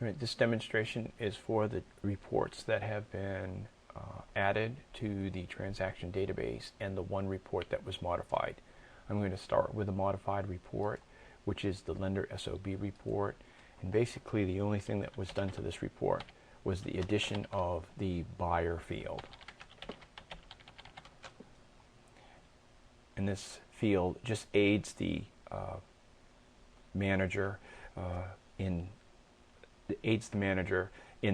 Right, this demonstration is for the reports that have been added to the transaction database and the one report that was modified. I'm going to start with a modified report, which is the lender SOB report. And basically the only thing that was done to this report was the addition of the buyer field. And this field just aids the manager in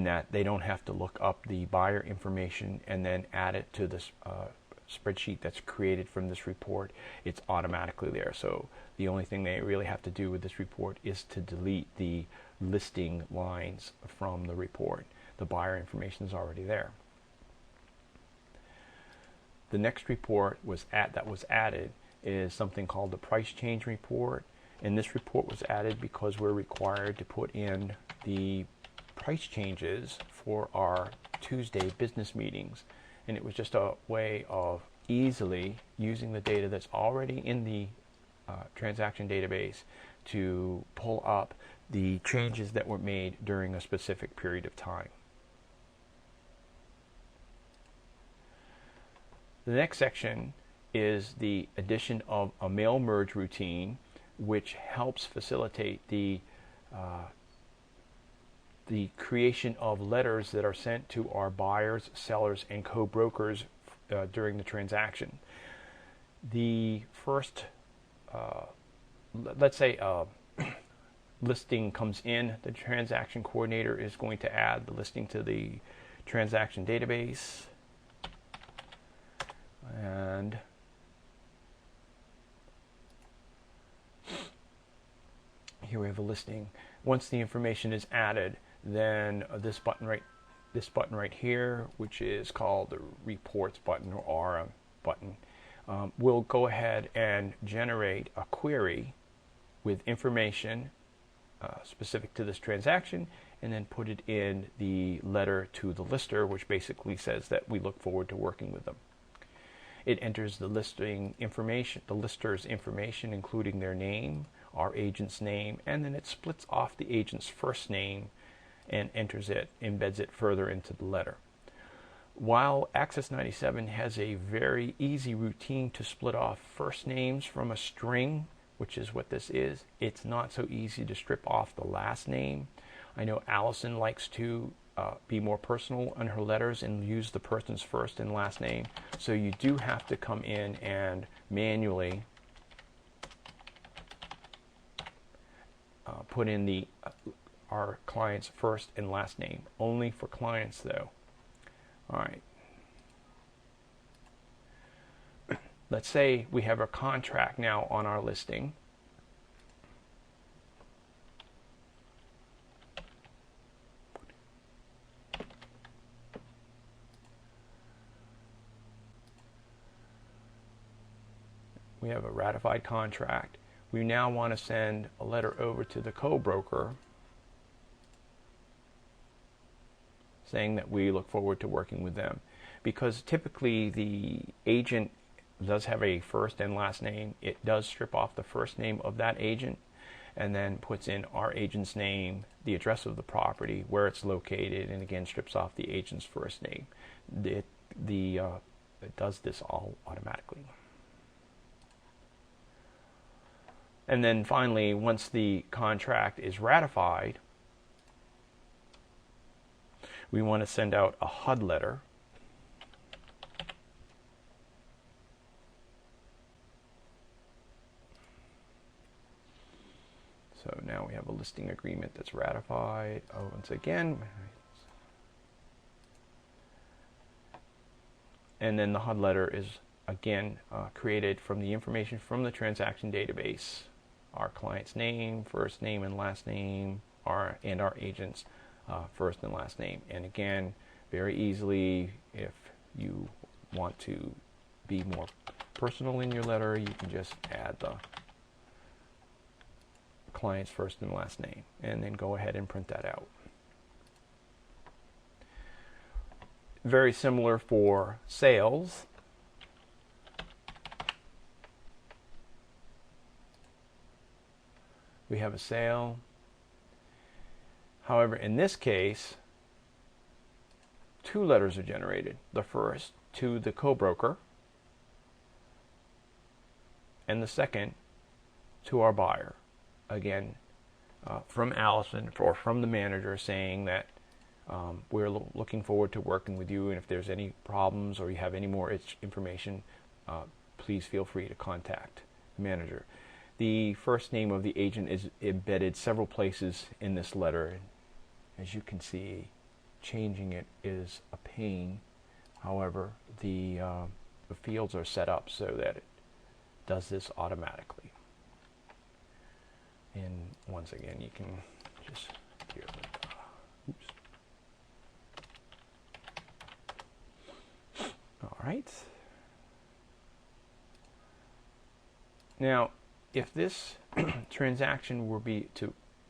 that they don't have to look up the buyer information and then add it to this spreadsheet that's created from this report. It's automatically there. So the only thing they really have to do with this report is to delete the listing lines from the report. The buyer information is already there. The next report that was added is something called the price change report. And this report was added because we're required to put in the price changes for our Tuesday business meetings. And it was just a way of easily using the data that's already in the transaction database to pull up the changes that were made during a specific period of time. The next section is the addition of a mail merge routine, which helps facilitate the creation of letters that are sent to our buyers, sellers, and co-brokers during the transaction. The first, let's say a listing comes in, the transaction coordinator is going to add the listing to the transaction database. And here we have a listing. Once the information is added, then this button right here, which is called the reports button or RM button, will go ahead and generate a query with information specific to this transaction, and then put it in the letter to the lister, which basically says that we look forward to working with them. It enters the listing information, the lister's information, including their name, our agent's name, and then it splits off the agent's first name and embeds it further into the letter. While Access 97 has a very easy routine to split off first names from a string, which is what this is, it's not so easy to strip off the last name. I know Allison likes to be more personal on her letters and use the person's first and last name. So you do have to come in and manually put in our client's first and last name. Only for clients though. All right. Let's say we have a contract now on our listing. We have a ratified contract. We now want to send a letter over to the co-broker saying that we look forward to working with them. Because typically the agent does have a first and last name. It does strip off the first name of that agent and then puts in our agent's name, the address of the property, where it's located, and again strips off the agent's first name. It does this all automatically. And then finally, once the contract is ratified, we want to send out a HUD letter. So now we have a listing agreement that's ratified. Oh, once again. And then the HUD letter is again created from the information from the transaction database. Our client's name, first name and last name, and our agent's first and last name. And again, very easily, if you want to be more personal in your letter, you can just add the client's first and last name and then go ahead and print that out. Very similar for sales. We have a sale. However, in this case, two letters are generated. The first to the co-broker, and the second to our buyer. Again, from Allison or from the manager saying that we're looking forward to working with you, and if there's any problems or you have any more information, please feel free to contact the manager. The first name of the agent is embedded several places in this letter. As you can see, changing it is a pain. However, the fields are set up so that it does this automatically. And once again, you can just here. Oops. All right. Now, if this transaction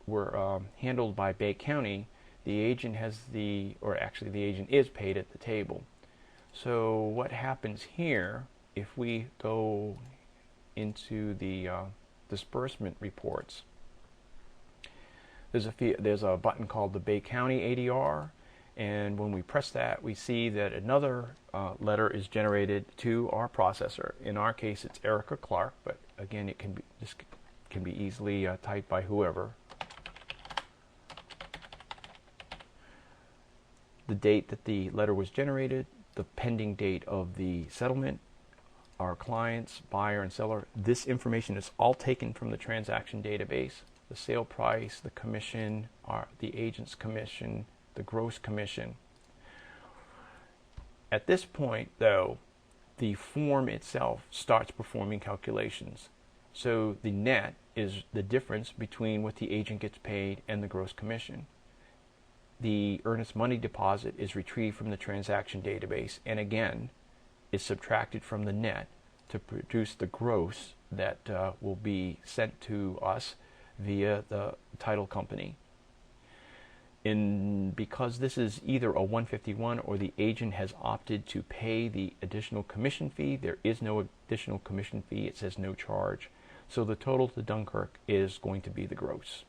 were handled by Bay County, the agent the agent is paid at the table. So what happens here, if we go into the disbursement reports, there's a button called the Bay County ADR, and when we press that, we see that another letter is generated to our processor. In our case, it's Erica Clark, but again, this can be easily typed by whoever. The date that the letter was generated, the pending date of the settlement, our clients, buyer and seller. This information is all taken from the transaction database. The sale price, the commission, the agent's commission, the gross commission. At this point, though, the form itself starts performing calculations. So the net is the difference between what the agent gets paid and the gross commission. The earnest money deposit is retrieved from the transaction database and again is subtracted from the net to produce the gross that will be sent to us via the title company. Because this is either a 151 or the agent has opted to pay the additional commission fee, there is no additional commission fee. It says no charge. So the total to Dunkirk is going to be the gross.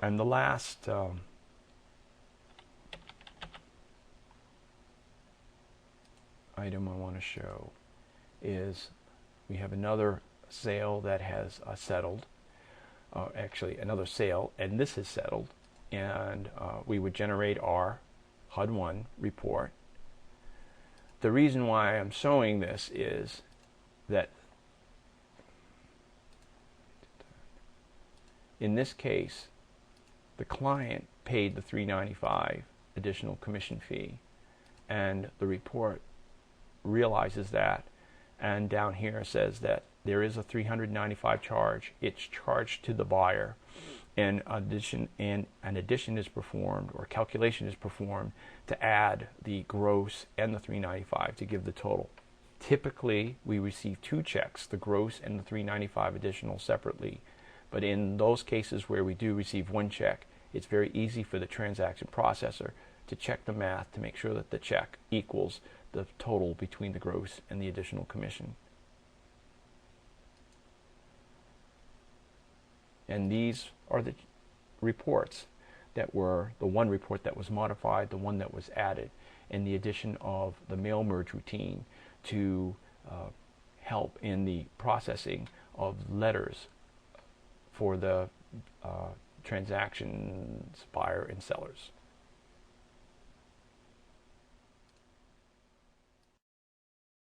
And the last item I want to show is we have another sale that has settled, actually another sale, and this is settled, and we would generate our HUD-1 report. The reason why I'm showing this is that in this case, the client paid the $395 additional commission fee, and the report realizes that, and down here says that there is a $395 charge. It's charged to the buyer, and an addition is performed, or calculation is performed to add the gross and the $395 to give the total. Typically, we receive two checks, the gross and the $395 additional separately. But in those cases where we do receive one check, it's very easy for the transaction processor to check the math to make sure that the check equals the total between the gross and the additional commission. And these are the reports that were the one report that was modified, the one that was added, and the addition of the mail merge routine to help in the processing of letters for the transactions, buyer and sellers.